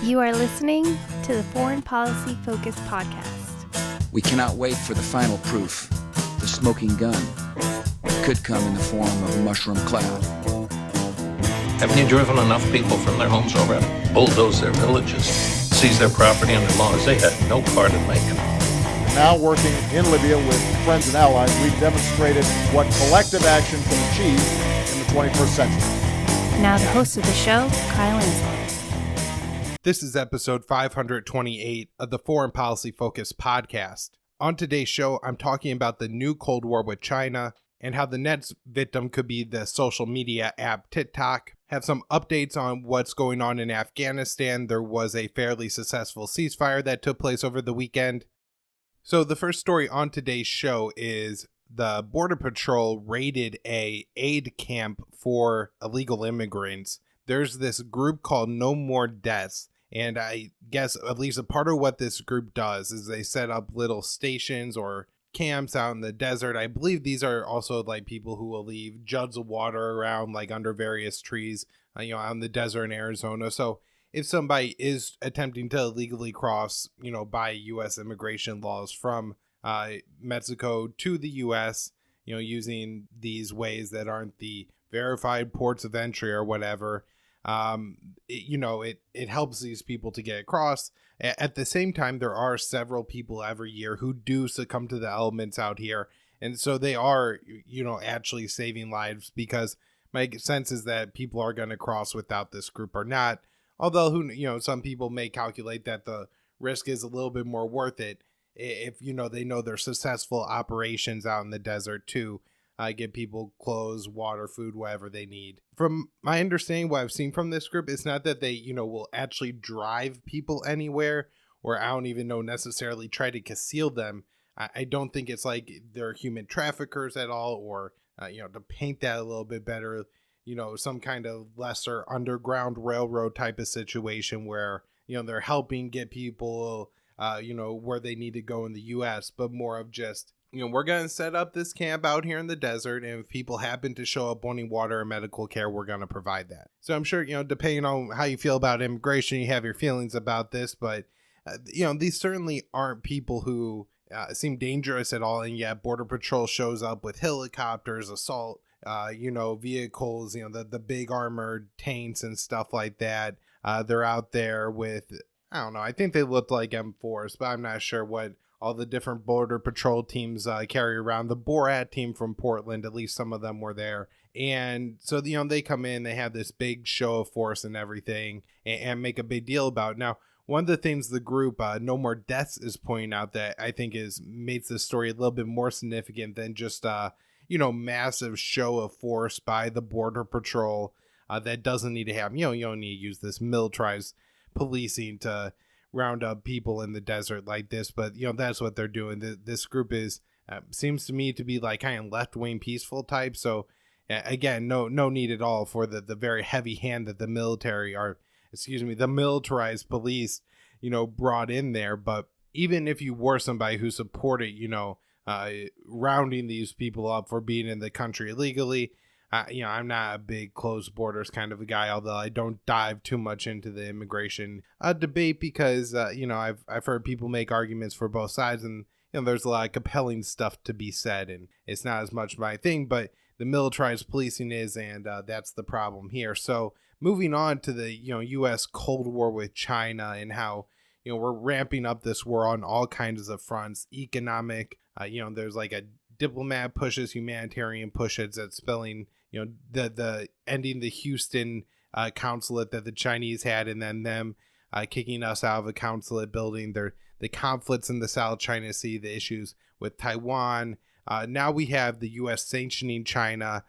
You are listening to the Foreign Policy Focus podcast. We cannot wait for the final proof. The smoking gun could come in the form of a mushroom cloud. Haven't you driven enough people from their homes already? Bulldoze their villages, seize their property under laws they had no part in making. Now working in Libya with friends and allies, we've demonstrated what collective action can achieve in the 21st century. Now the host of the show, Kyle Ansel. This is episode 528 of the Foreign Policy Focus podcast. On today's show, I'm talking about the new Cold War with China and how the next victim could be the social media app TikTok. Have some updates on what's going on in Afghanistan. There was a fairly successful ceasefire that took place over the weekend. So the first story on today's show is the Border Patrol raided a aid camp for illegal immigrants. There's this group called No More Deaths, and I guess at least a part of what this group does is they set up little stations or camps out in the desert. I believe these are also like people who will leave jugs of water around like under various trees, out in the desert in Arizona. So if somebody is attempting to illegally cross, by U.S. immigration laws from Mexico to the U.S., using these ways that aren't the verified ports of entry or whatever, it helps these people to get across. At the same time, there are several people every year who do succumb to the elements out here. And so they are, actually saving lives, because my sense is that people are going to cross without this group or not. Although, some people may calculate that the risk is a little bit more worth it if, they know they're successful operations out in the desert to get people clothes, water, food, whatever they need. From my understanding, what I've seen from this group, it's not that they, will actually drive people anywhere, or I don't even know necessarily try to conceal them. I don't think it's like they're human traffickers at all, or, to paint that a little bit better, some kind of lesser underground railroad type of situation where, they're helping get people, where they need to go in the U.S., but more of just, we're going to set up this camp out here in the desert, and if people happen to show up wanting water or medical care, we're going to provide that. So I'm sure, depending on how you feel about immigration, you have your feelings about this, but, these certainly aren't people who seem dangerous at all, and yet Border Patrol shows up with helicopters, assault, vehicles, the big armored tanks and stuff like that. They're out there with, I don't know, I think they looked like M4s, but I'm not sure what all the different Border Patrol teams carry around. The Borat team from Portland, at least some of them were there. And so, they come in, they have this big show of force and everything, and make a big deal about it. Now, one of the things the group No More Deaths is pointing out that I think makes this story a little bit more significant than just, massive show of force by the Border Patrol that doesn't need to happen. You don't need to use this militarized policing to round up people in the desert like this, but that's what they're doing. This group is seems to me to be like kind of left-wing peaceful type. So again, no need at all for the very heavy hand that the militarized police brought in there. But even if you were somebody who supported rounding these people up for being in the country illegally, I'm not a big closed borders kind of a guy, although I don't dive too much into the immigration debate because, I've heard people make arguments for both sides, and, there's a lot of compelling stuff to be said, and it's not as much my thing, but the militarized policing is, and that's the problem here. So moving on to the, U.S. Cold War with China and how, we're ramping up this war on all kinds of fronts, economic, there's like a diplomat pushes, humanitarian pushes that's spelling, the ending the Houston consulate that the Chinese had, and then them kicking us out of a consulate building. The conflicts in the South China Sea, the issues with Taiwan. Now we have the U.S. sanctioning China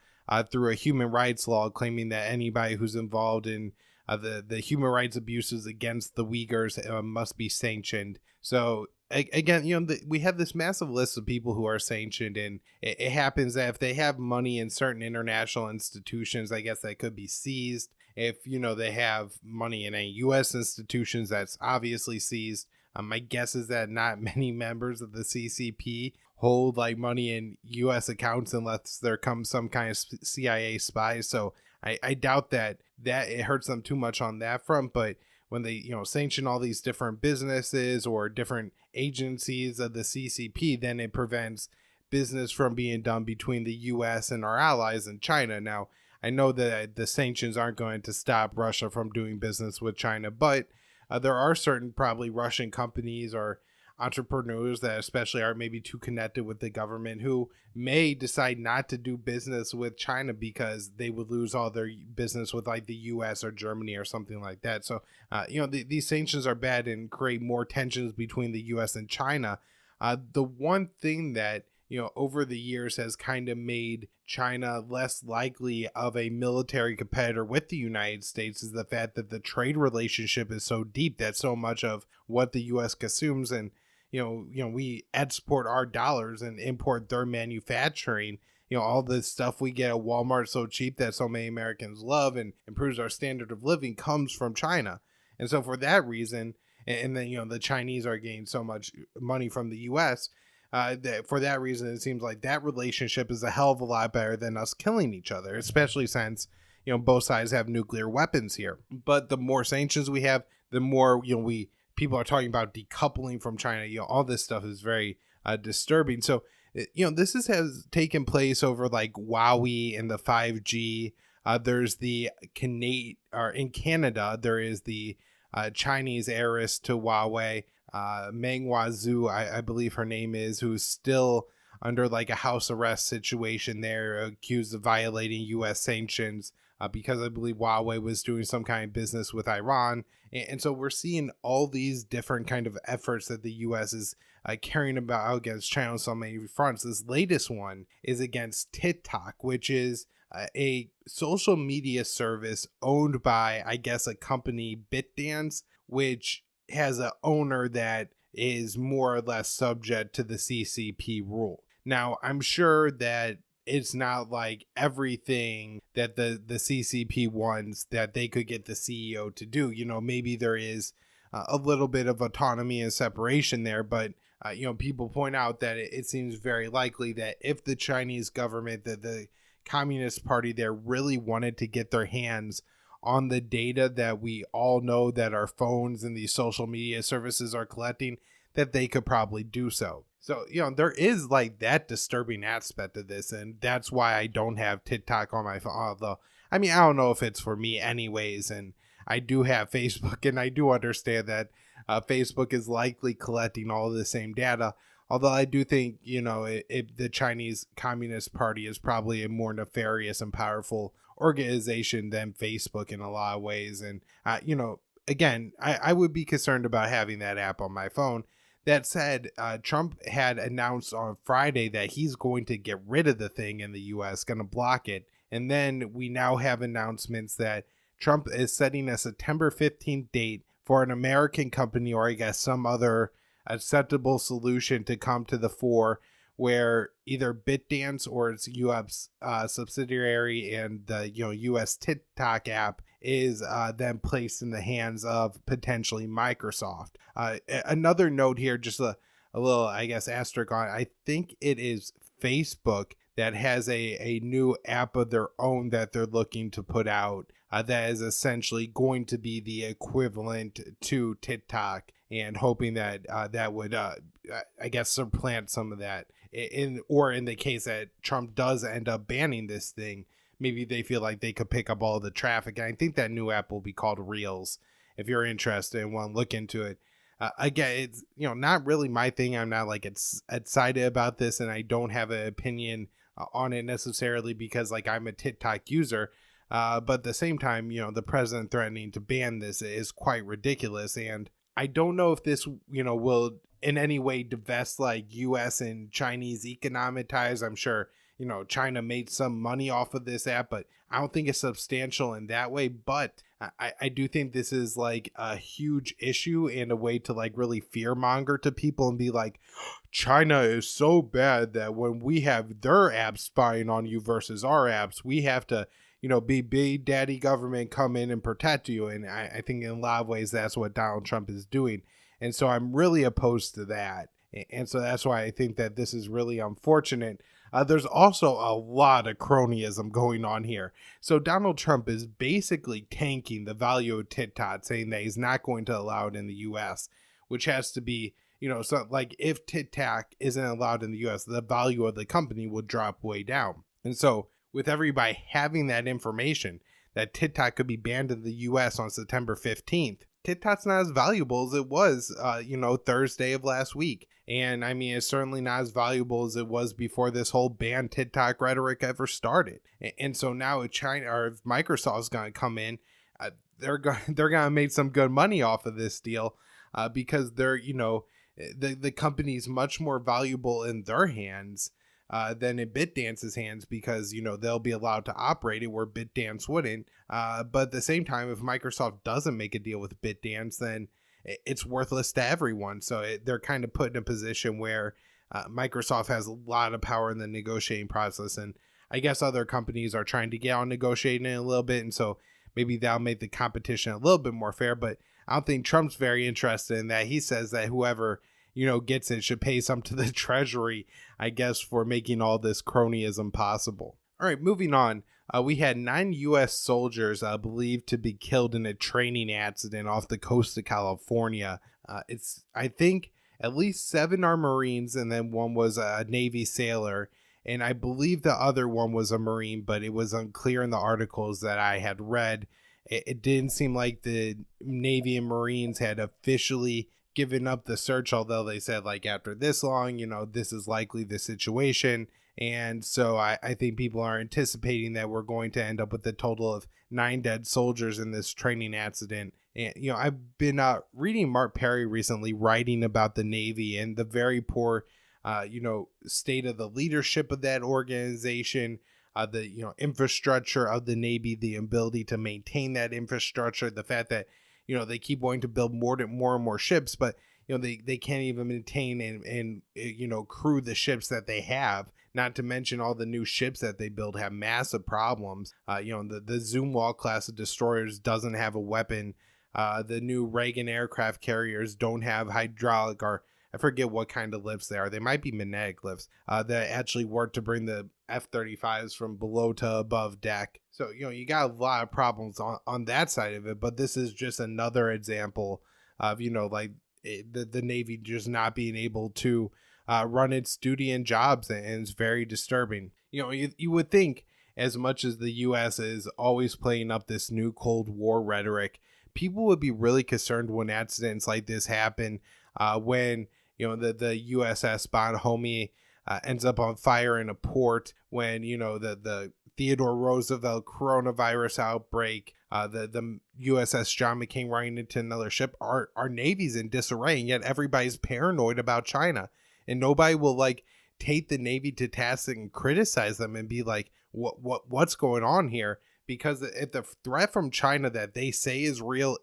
through a human rights law, claiming that anybody who's involved in the human rights abuses against the Uyghurs must be sanctioned. So again, we have this massive list of people who are sanctioned, and it happens that if they have money in certain international institutions, I guess that could be seized. If, they have money in any U.S. institutions, that's obviously seized. My guess is that not many members of the CCP hold like money in U.S. accounts unless there comes some kind of CIA spy. So I doubt that it hurts them too much on that front, but when they, sanction all these different businesses or different agencies of the CCP, then it prevents business from being done between the US and our allies in China. Now, I know that the sanctions aren't going to stop Russia from doing business with China, but there are certain probably Russian companies or entrepreneurs that especially are maybe too connected with the government who may decide not to do business with China because they would lose all their business with like the US or Germany or something like that. So, these sanctions are bad and create more tensions between the US and China. The one thing that, over the years has kind of made China less likely of a military competitor with the United States is the fact that the trade relationship is so deep that so much of what the US consumes and we export our dollars and import their manufacturing. All this stuff we get at Walmart so cheap that so many Americans love and improves our standard of living comes from China. And so for that reason, and then, the Chinese are getting so much money from the US, that for that reason, it seems like that relationship is a hell of a lot better than us killing each other, especially since, both sides have nuclear weapons here. But the more sanctions we have, the more, people are talking about decoupling from China. All this stuff is very disturbing. So, this has taken place over like Huawei and the 5G. There's the in Canada, there is the Chinese heiress to Huawei, Meng Wanzhou, I believe her name is, who's still under like a house arrest situation there, accused of violating U.S. sanctions because I believe Huawei was doing some kind of business with Iran. And so we're seeing all these different kind of efforts that the U.S. is carrying about against China on so many fronts. This latest one is against TikTok, which is a social media service owned by, I guess, a company, BitDance, which has an owner that is more or less subject to the CCP rule. Now, I'm sure that it's not like everything that the CCP wants that they could get the CEO to do. Maybe there is a little bit of autonomy and separation there, but people point out that it seems very likely that if the Chinese government, the Communist Party there, really wanted to get their hands on the data that we all know that our phones and these social media services are collecting, that they could probably do so. So, there is like that disturbing aspect of this, and that's why I don't have TikTok on my phone. Although, I don't know if it's for me anyways, and I do have Facebook, and I do understand that Facebook is likely collecting all of the same data. Although I do think, the Chinese Communist Party is probably a more nefarious and powerful organization than Facebook in a lot of ways. And, again, I would be concerned about having that app on my phone. That said, Trump had announced on Friday that he's going to get rid of the thing in the U.S., going to block it. And then we now have announcements that Trump is setting a September 15th date for an American company, or I guess some other acceptable solution, to come to the fore, where either BitDance or its U.S. subsidiary and the U.S. TikTok app is then placed in the hands of potentially Microsoft. Another note here, just a little, I guess, asterisk on, I think it is Facebook that has a new app of their own that they're looking to put out that is essentially going to be the equivalent to TikTok, and hoping that that would, I guess, supplant some of that. In the case that Trump does end up banning this thing, maybe they feel like they could pick up all the traffic. And I think that new app will be called Reels. If you're interested and want to look into it. Again, it's not really my thing. I'm not like excited about this, and I don't have an opinion on it necessarily because like I'm a TikTok user. But at the same time, the president threatening to ban this is quite ridiculous. And I don't know if this, will in any way divest like U.S. and Chinese economic ties. I'm sure, China made some money off of this app, but I don't think it's substantial in that way. But I do think this is like a huge issue and a way to like really fear monger to people and be like, China is so bad that when we have their apps spying on you versus our apps, we have to, be big daddy government, come in and protect you. And I think in a lot of ways, that's what Donald Trump is doing. And so I'm really opposed to that. And so that's why I think that this is really unfortunate. There's also a lot of cronyism going on here. So Donald Trump is basically tanking the value of TikTok, saying that he's not going to allow it in the U.S., which has to be, so like if TikTok isn't allowed in the U.S., the value of the company would drop way down. And so with everybody having that information that TikTok could be banned in the U.S. on September 15th, TikTok's not as valuable as it was, Thursday of last week. And I mean, it's certainly not as valuable as it was before this whole ban TikTok rhetoric ever started. And so now if China or if Microsoft's going to come in, they're going to make some good money off of this deal because they're, the company's much more valuable in their hands than in BitDance's hands because, they'll be allowed to operate it where BitDance wouldn't. But at the same time, if Microsoft doesn't make a deal with BitDance, then it's worthless to everyone. So they're kind of put in a position where Microsoft has a lot of power in the negotiating process. And I guess other companies are trying to get on negotiating a little bit. And so maybe that'll make the competition a little bit more fair. But I don't think Trump's very interested in that. He says that whoever gets it should pay some to the Treasury, I guess, for making all this cronyism possible. All right, moving on. We had 9 U.S. soldiers believed to be killed in a training accident off the coast of California. I think at least 7 are Marines, and then one was a Navy sailor. And I believe the other one was a Marine, but it was unclear in the articles that I had read. It didn't seem like the Navy and Marines had officially given up the search, although they said like after this long, this is likely the situation. And so I think people are anticipating that we're going to end up with a total of 9 dead soldiers in this training accident. And, I've been reading Mark Perry recently writing about the Navy and the very poor, state of the leadership of that organization, the, infrastructure of the Navy, the ability to maintain that infrastructure, the fact that, they keep wanting to build more and more ships, but, they can't even maintain and crew the ships that they have. Not to mention all the new ships that they build have massive problems. The Zumwalt class of destroyers doesn't have a weapon. The new Reagan aircraft carriers don't have hydraulic, or I forget what kind of lifts they are. They might be magnetic lifts that actually work to bring the F-35s from below to above deck. So, you got a lot of problems on that side of it. But this is just another example of, the Navy just not being able to run its duty and jobs, and it's very disturbing. You would think, as much as the U.S. is always playing up this new Cold War rhetoric, people would be really concerned when accidents like this happen, when the USS Bonhomme ends up on fire in a port, when the Theodore Roosevelt coronavirus outbreak, the USS John McCain running into another ship. Our Navy's in disarray, and yet everybody's paranoid about China. And nobody will take the Navy to task and criticize them and be like, what's going on here? Because if the threat from China that they say is real,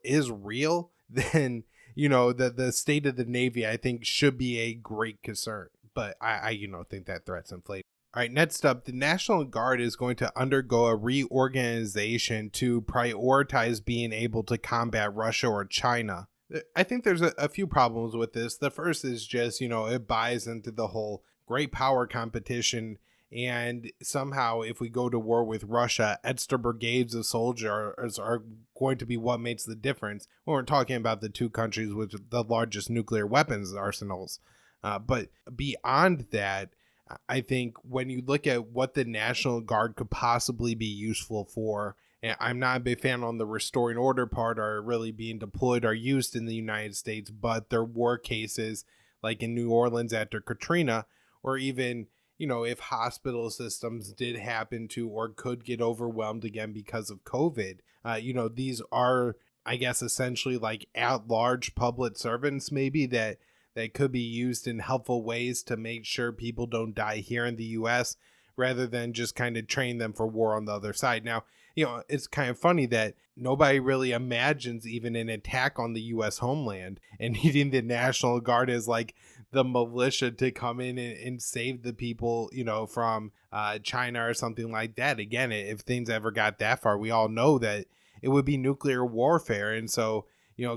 then the state of the Navy, I think, should be a great concern. But I think that threat's inflated. All right, next up, the National Guard is going to undergo a reorganization to prioritize being able to combat Russia or China. I think there's a few problems with this. The first is just, it buys into the whole great power competition. And somehow, if we go to war with Russia, extra brigades of soldiers are going to be what makes the difference when we're talking about the two countries with the largest nuclear weapons arsenals. But beyond that, I think when you look at what the National Guard could possibly be useful for, and I'm not a big fan on the restoring order part or really being deployed or used in the United States, but there were cases like in New Orleans after Katrina, or even, if hospital systems did happen to or could get overwhelmed again because of COVID, these are, I guess, essentially like at-large public servants maybe that could be used in helpful ways to make sure people don't die here in the U.S. rather than just kind of train them for war on the other side. Now, it's kind of funny that nobody really imagines even an attack on the U.S. homeland and needing the National Guard as like the militia to come in and save the people, from China or something like that. Again, if things ever got that far, we all know that it would be nuclear warfare. And so,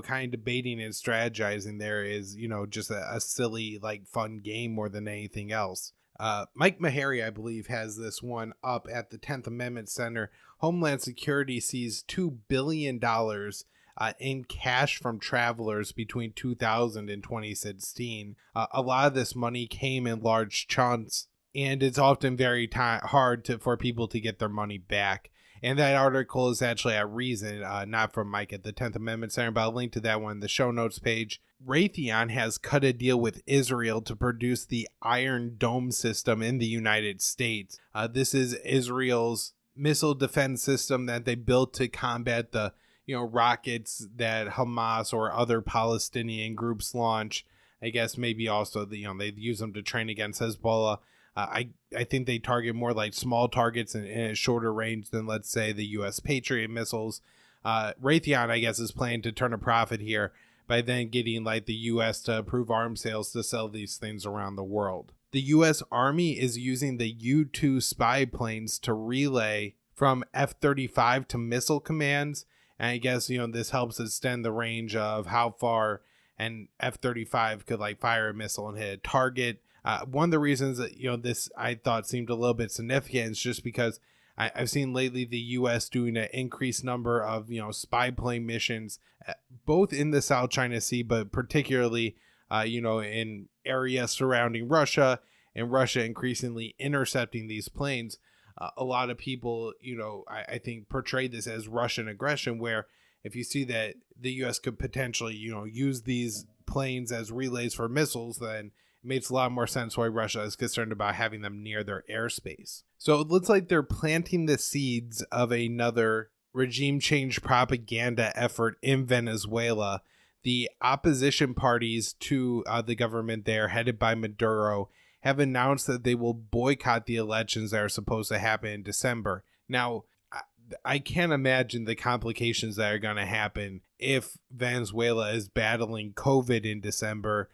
kind of debating and strategizing there is, just a silly, like, fun game more than anything else. Mike Meharry, I believe, has this one up at the 10th Amendment Center. Homeland Security sees $2 billion in cash from travelers between 2000 and 2016. A lot of this money came in large chunks, and it's often very hard for people to get their money back. And that article is actually at Reason, not from Mike at the 10th Amendment Center, but I'll link to that one in the show notes page. Raytheon has cut a deal with Israel to produce the Iron Dome system in the United States. This is Israel's missile defense system that they built to combat the rockets that Hamas or other Palestinian groups launch. I guess maybe also they use them to train against Hezbollah. I think they target more like small targets in a shorter range than, let's say, the U.S. Patriot missiles. Raytheon, I guess, is planning to turn a profit here by then getting like the U.S. to approve arms sales to sell these things around the world. The U.S. Army is using the U-2 spy planes to relay from F-35 to missile commands. And I guess, this helps extend the range of how far an F-35 could like fire a missile and hit a target. One of the reasons that, this I thought seemed a little bit significant is just because I've seen lately the U.S. doing an increased number of, spy plane missions, both in the South China Sea, but particularly, in areas surrounding Russia, and Russia increasingly intercepting these planes. A lot of people, I think portray this as Russian aggression, where if you see that the U.S. could potentially, use these planes as relays for missiles, then it makes a lot more sense why Russia is concerned about having them near their airspace. So it looks like they're planting the seeds of another regime change propaganda effort in Venezuela. The opposition parties to the government there, headed by Maduro, have announced that they will boycott the elections that are supposed to happen in December. Now, I can't imagine the complications that are going to happen if Venezuela is battling COVID in December,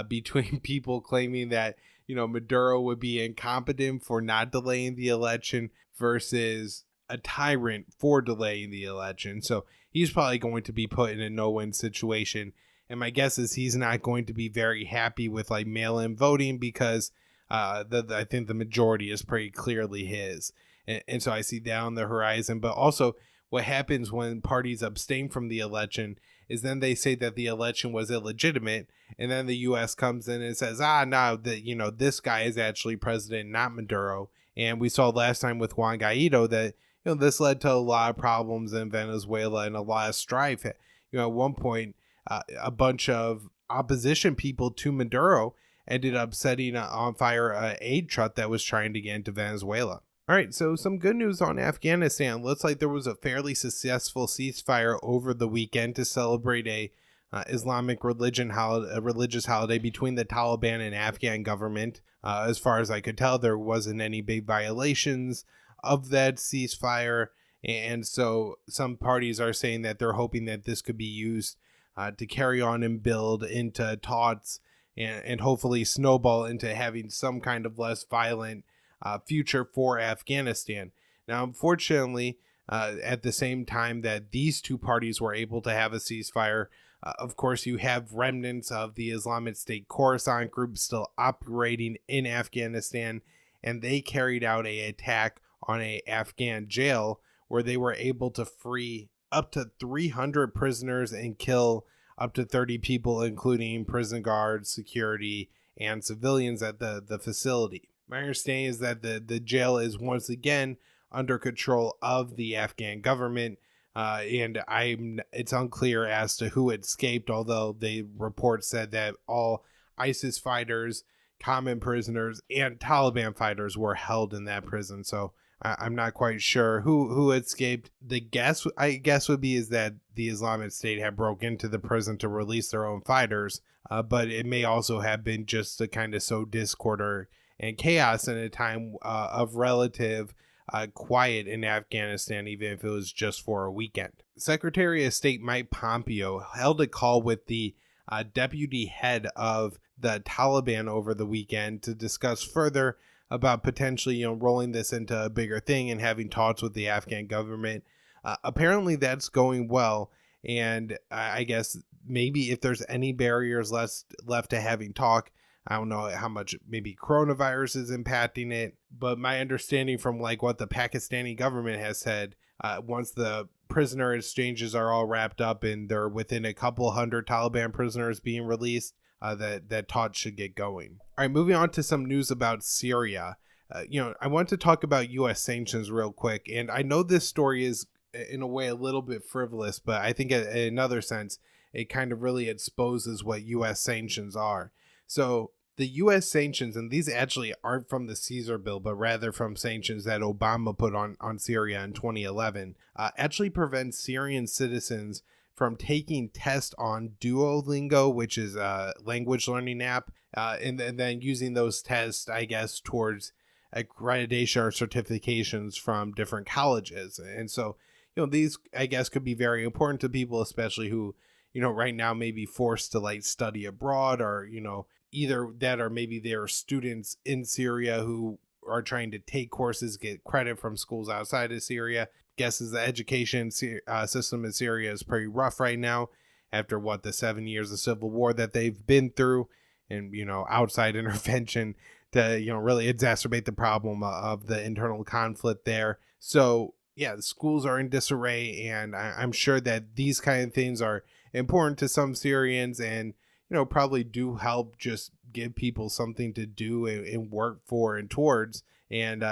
between people claiming that, Maduro would be incompetent for not delaying the election versus a tyrant for delaying the election. So he's probably going to be put in a no-win situation. And my guess is he's not going to be very happy with like mail-in voting because I think the majority is pretty clearly his. And so I see that on the horizon. But also what happens when parties abstain from the election is then they say that the election was illegitimate. And then the U.S. comes in and says, no, that, this guy is actually president, not Maduro. And we saw last time with Juan Guaido that, this led to a lot of problems in Venezuela and a lot of strife. At one point, a bunch of opposition people to Maduro ended up setting on fire an aid truck that was trying to get into Venezuela. All right, so some good news on Afghanistan. Looks like there was a fairly successful ceasefire over the weekend to celebrate a Islamic religious holiday between the Taliban and Afghan government. As far as I could tell, there wasn't any big violations of that ceasefire. And so some parties are saying that they're hoping that this could be used to carry on and build into talks and hopefully snowball into having some kind of less violent future for Afghanistan. Now, unfortunately, at the same time that these two parties were able to have a ceasefire, of course, you have remnants of the Islamic State Khorasan group still operating in Afghanistan, and they carried out an attack on an Afghan jail where they were able to free up to 300 prisoners and kill up to 30 people, including prison guards, security, and civilians at the facility. My understanding is that the jail is once again under control of the Afghan government, and it's unclear as to who escaped, although the report said that all ISIS fighters, common prisoners, and Taliban fighters were held in that prison. So I'm not quite sure who escaped. The guess, I guess, would be is that the Islamic State had broke into the prison to release their own fighters, but it may also have been just to kind of sow discord and chaos in a time of relative quiet in Afghanistan, even if it was just for a weekend. Secretary of State Mike Pompeo held a call with the deputy head of the Taliban over the weekend to discuss further about potentially, rolling this into a bigger thing and having talks with the Afghan government. Apparently that's going well. And I guess maybe if there's any barriers left to having talk, I don't know how much maybe coronavirus is impacting it, but my understanding from like what the Pakistani government has said, once the prisoner exchanges are all wrapped up and they're within a couple hundred Taliban prisoners being released, that talks should get going. All right, moving on to some news about Syria. I want to talk about U.S. sanctions real quick, and I know this story is in a way a little bit frivolous, but I think in another sense, it kind of really exposes what U.S. sanctions are. So the U.S. sanctions, and these actually aren't from the Caesar bill, but rather from sanctions that Obama put on Syria in 2011, actually prevent Syrian citizens from taking tests on Duolingo, which is a language learning app, and then using those tests, I guess, towards accreditation or certifications from different colleges. And so, these, I guess, could be very important to people, especially who, right now may be forced to like study abroad, or, either that or maybe there are students in Syria who are trying to take courses, get credit from schools outside of Syria. Guesses the education system in Syria is pretty rough right now after the 7 years of civil war that they've been through, and outside intervention to really exacerbate the problem of the internal conflict there. So yeah, the schools are in disarray, and I'm sure that these kind of things are important to some Syrians, and probably do help just give people something to do and work for and towards, and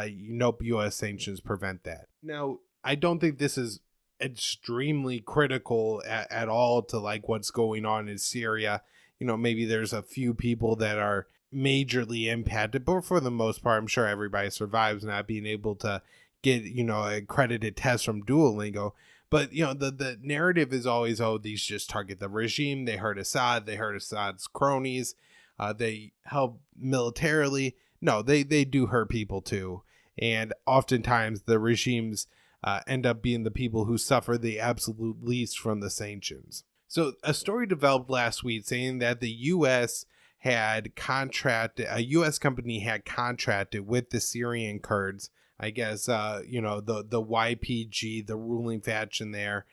U.S. sanctions prevent that. Now, I don't think this is extremely critical at all to like what's going on in Syria. Maybe there's a few people that are majorly impacted, but for the most part, I'm sure everybody survives not being able to get, accredited tests from Duolingo. But, the narrative is always, oh, these just target the regime. They hurt Assad. They hurt Assad's cronies. They help militarily. No, they do hurt people too. And oftentimes the regimes end up being the people who suffer the absolute least from the sanctions. So a story developed last week saying that the U.S. a U.S. company had contracted with the Syrian Kurds, I guess, the YPG, the ruling faction there,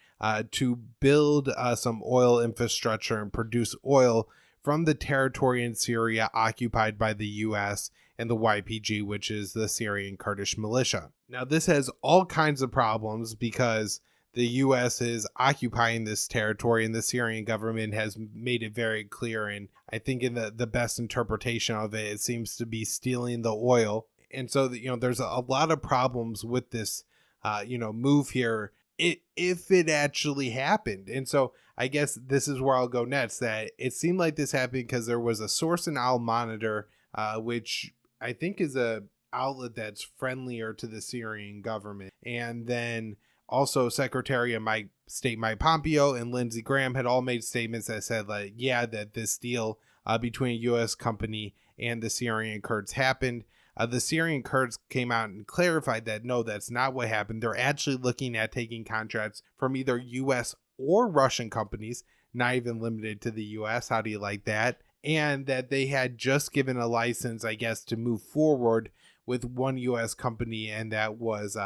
to build some oil infrastructure and produce oil from the territory in Syria occupied by the U.S. and the YPG, which is the Syrian Kurdish militia. Now, this has all kinds of problems because the U.S. is occupying this territory, and the Syrian government has made it very clear, and I think in the best interpretation of it, it seems to be stealing the oil. And so, there's a lot of problems with this, move here, if it actually happened. And so I guess this is where I'll go next, that it seemed like this happened because there was a source in Al Monitor, which I think is a outlet that's friendlier to the Syrian government. And then also Secretary of State Mike Pompeo and Lindsey Graham had all made statements that said, like, yeah, that this deal between a U.S. company and the Syrian Kurds happened. The Syrian Kurds came out and clarified that no, that's not what happened. They're actually looking at taking contracts from either U.S. or Russian companies, not even limited to the U.S. How do you like that? And that they had just given a license, I guess, to move forward with one U.S. company, and that was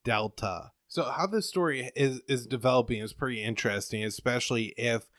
Delta. So how this story is developing is pretty interesting, especially if,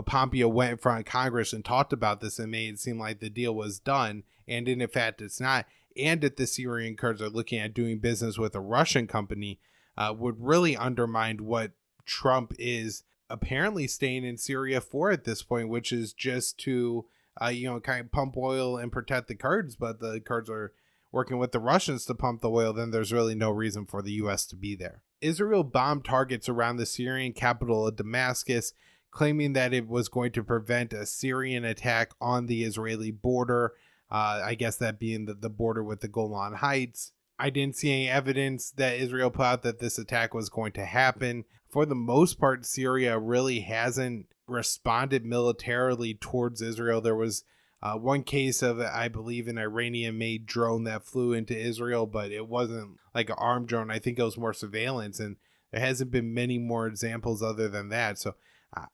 Pompeo went in front of Congress and talked about this and made it seem like the deal was done. And in fact, it's not. And if the Syrian Kurds are looking at doing business with a Russian company, would really undermine what Trump is apparently staying in Syria for at this point, which is just to, kind of pump oil and protect the Kurds. But the Kurds are working with the Russians to pump the oil, then there's really no reason for the U.S. to be there. Israel bombed targets around the Syrian capital of Damascus, claiming that it was going to prevent a Syrian attack on the Israeli border. I guess that being the border with the Golan Heights. I didn't see any evidence that Israel put out that this attack was going to happen. For the most part, Syria really hasn't responded militarily towards Israel. There was one case of, I believe, an Iranian-made drone that flew into Israel, but it wasn't like an armed drone. I think it was more surveillance, and there hasn't been many more examples other than that. So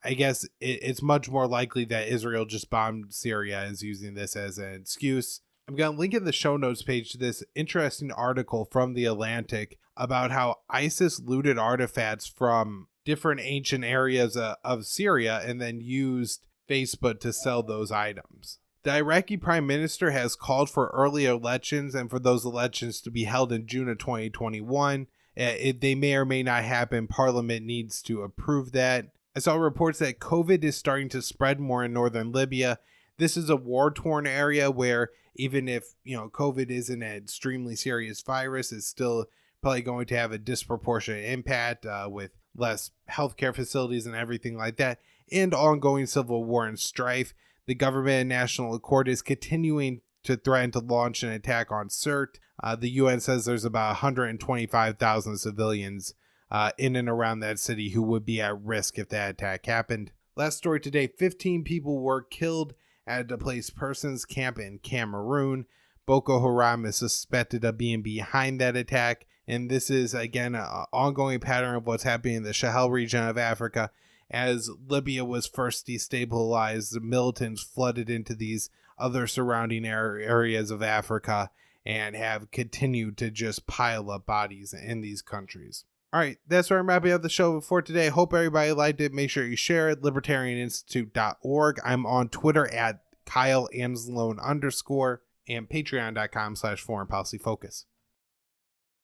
I guess it's much more likely that Israel just bombed Syria and is using this as an excuse. I'm going to link in the show notes page to this interesting article from The Atlantic about how ISIS looted artifacts from different ancient areas of Syria and then used Facebook to sell those items. The Iraqi prime minister has called for early elections and for those elections to be held in June of 2021. They may or may not happen. Parliament needs to approve that. I saw reports that COVID is starting to spread more in northern Libya. This is a war-torn area where even if, COVID isn't an extremely serious virus, it's still probably going to have a disproportionate impact with less healthcare facilities and everything like that, and ongoing civil war and strife. The government and National Accord is continuing to threaten to launch an attack on Sirte. The UN says there's about 125,000 civilians in and around that city who would be at risk if that attack happened. Last story today, 15 people were killed at a displaced persons camp in Cameroon. Boko Haram is suspected of being behind that attack, and this is, again, an ongoing pattern of what's happening in the Sahel region of Africa. As Libya was first destabilized, the militants flooded into these other surrounding areas of Africa and have continued to just pile up bodies in these countries. All right, that's where I'm wrapping up the show for today. Hope everybody liked it. Make sure you share it. libertarianinstitute.org. I'm on Twitter at KyleAnzalone_ and patreon.com/foreignpolicyfocus.